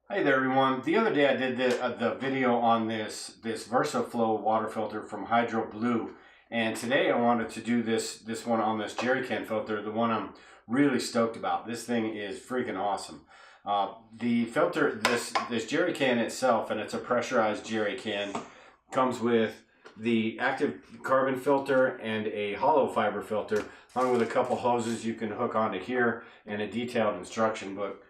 Hey there, everyone. The other day I did the video on this VersaFlow water filter from HydroBlu, and today I wanted to do this one on this jerry can filter, the one I'm really stoked about. This thing is freaking awesome. The filter, this jerry can itself, and it's a pressurized jerry can, comes with the active carbon filter and a hollow fiber filter, along with a couple hoses you can hook onto here and a detailed instruction book.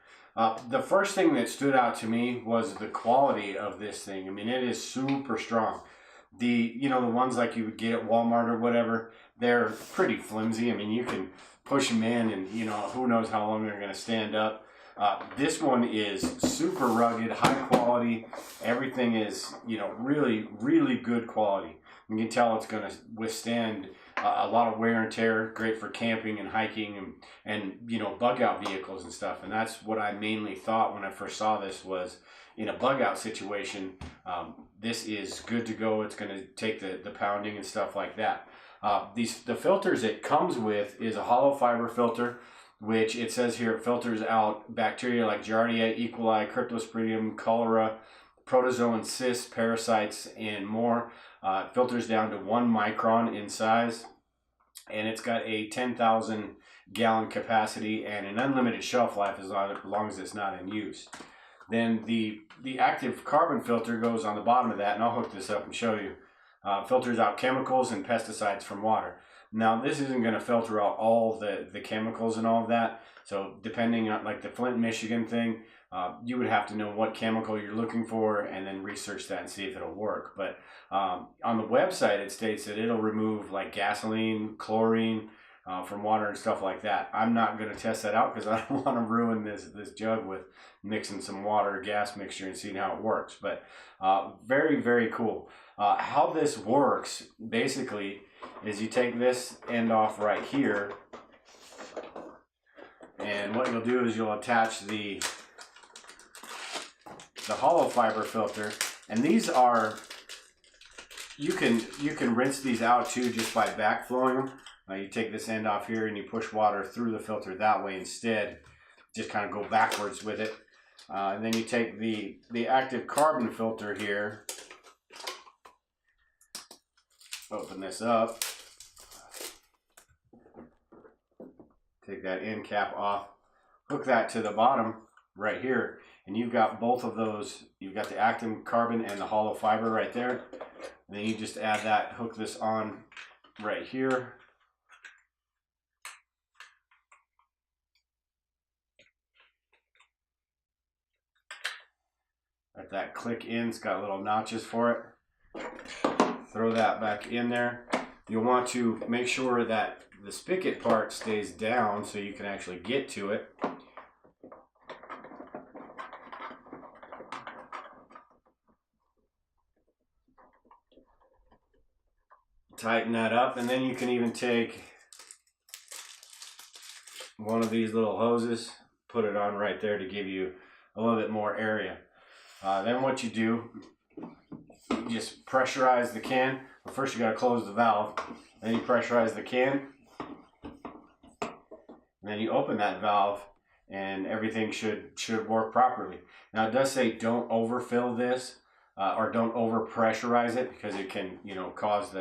The first thing that stood out to me was the quality of this thing. I mean, it is super strong. The ones like you would get at Walmart or whatever, they're pretty flimsy. I mean, you can push them in and, who knows how long they're going to stand up. This one is super rugged, high quality. Everything is, really, really good quality. You can tell it's going to withstand a lot of wear and tear, great for camping and hiking and bug out vehicles and stuff. And that's what I mainly thought when I first saw this, was in a bug out situation, this is good to go. It's going to take the pounding and stuff like that. The filters it comes with is a hollow fiber filter, which it says here it filters out bacteria like Giardia, E. coli, Cryptosporidium, cholera, protozoan cysts, parasites, and more. It filters down to 1 micron in size, and it's got a 10,000 gallon capacity and an unlimited shelf life as long as it's not in use. Then the active carbon filter goes on the bottom of that, and I'll hook this up and show you. Filters out chemicals and pesticides from water. Now, this isn't going to filter out all the chemicals and all of that. So depending on, like the Flint, Michigan thing, you would have to know what chemical you're looking for and then research that and see if it'll work. But on the website, it states that it'll remove like gasoline, chlorine from water and stuff like that. I'm not going to test that out because I don't want to ruin this jug with mixing some water gas mixture and seeing how it works. But very, very cool. How this works basically is you take this end off right here, and what you'll do is you'll attach the hollow fiber filter, and these are, you can rinse these out too just by backflowing them. You take this end off here and you push water through the filter that way instead. Just kind of go backwards with it. And then you take the active carbon filter here, open this up, take that end cap off, hook that to the bottom right here, and you've got both of those. You've got the active carbon and the hollow fiber right there. And then you just add that, hook this on right here. Let that click in. It's got little notches for it. Throw that back in there. You'll want to make sure that the spigot part stays down so you can actually get to it. Tighten that up, and then you can even take one of these little hoses, put it on right there to give you a little bit more area. Then what you do, you just pressurize the can. But first you got to close the valve, then you pressurize the can, and then you open that valve, and everything should work properly. Now it does say don't overfill this or don't over pressurize it, because it can cause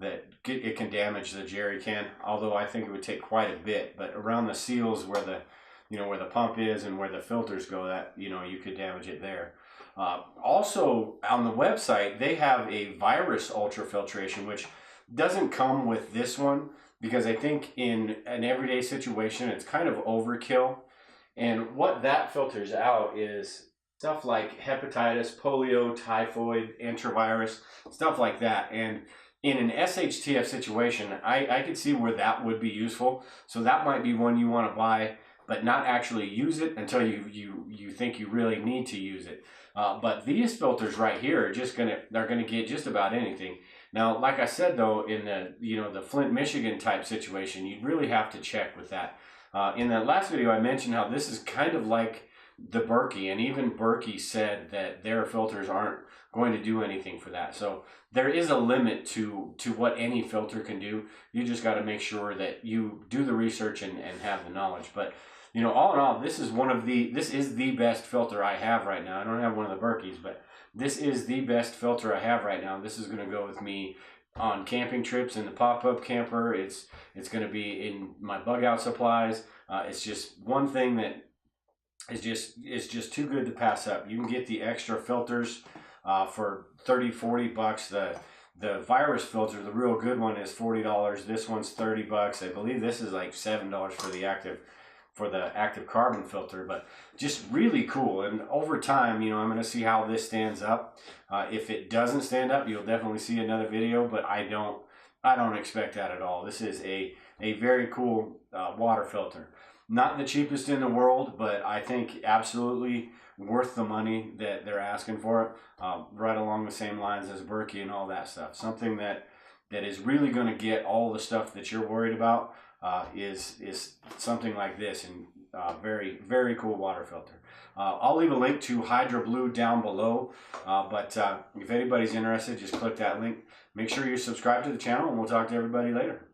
it can damage the jerry can, although I think it would take quite a bit. But around the seals where the where the pump is and where the filters go, that you could damage it there. Also on the website they have a virus ultrafiltration, which doesn't come with this one, because I think in an everyday situation it's kind of overkill. And what that filters out is stuff like hepatitis, polio, typhoid, enterovirus, stuff like that. And in an SHTF situation, I could see where that would be useful. So that might be one you want to buy, but not actually use it until you think you really need to use it. But these filters right here are they're gonna get just about anything. Now, like I said though, in the Flint, Michigan type situation, you'd really have to check with that. In that last video, I mentioned how this is kind of like the Berkey, and even Berkey said that their filters aren't going to do anything for that. So there is a limit to what any filter can do. You just got to make sure that you do the research and have the knowledge. But you know, all in all, this is the best filter I have right now. I don't have one of the Berkeys, but this is the best filter I have right now. This is going to go with me on camping trips in the pop-up camper. It's going to be in my bug out supplies. It's just one thing that is just too good to pass up. You can get the extra filters for 30-40 bucks. The virus filter, the real good one, is $40. This one's 30 bucks. I believe this is like $7 for the active carbon filter, but just really cool. And over time, you know, I'm going to see how this stands up. If it doesn't stand up, you'll definitely see another video, but I don't expect that at all. This is a very cool water filter. Not the cheapest in the world, but I think absolutely worth the money that they're asking for it. Right along the same lines as Berkey and all that stuff. Something that is really going to get all the stuff that you're worried about is something like this, and very, very cool water filter. I'll leave a link to HydroBlu down below, but if anybody's interested, just click that link. Make sure you subscribe to the channel, and we'll talk to everybody later.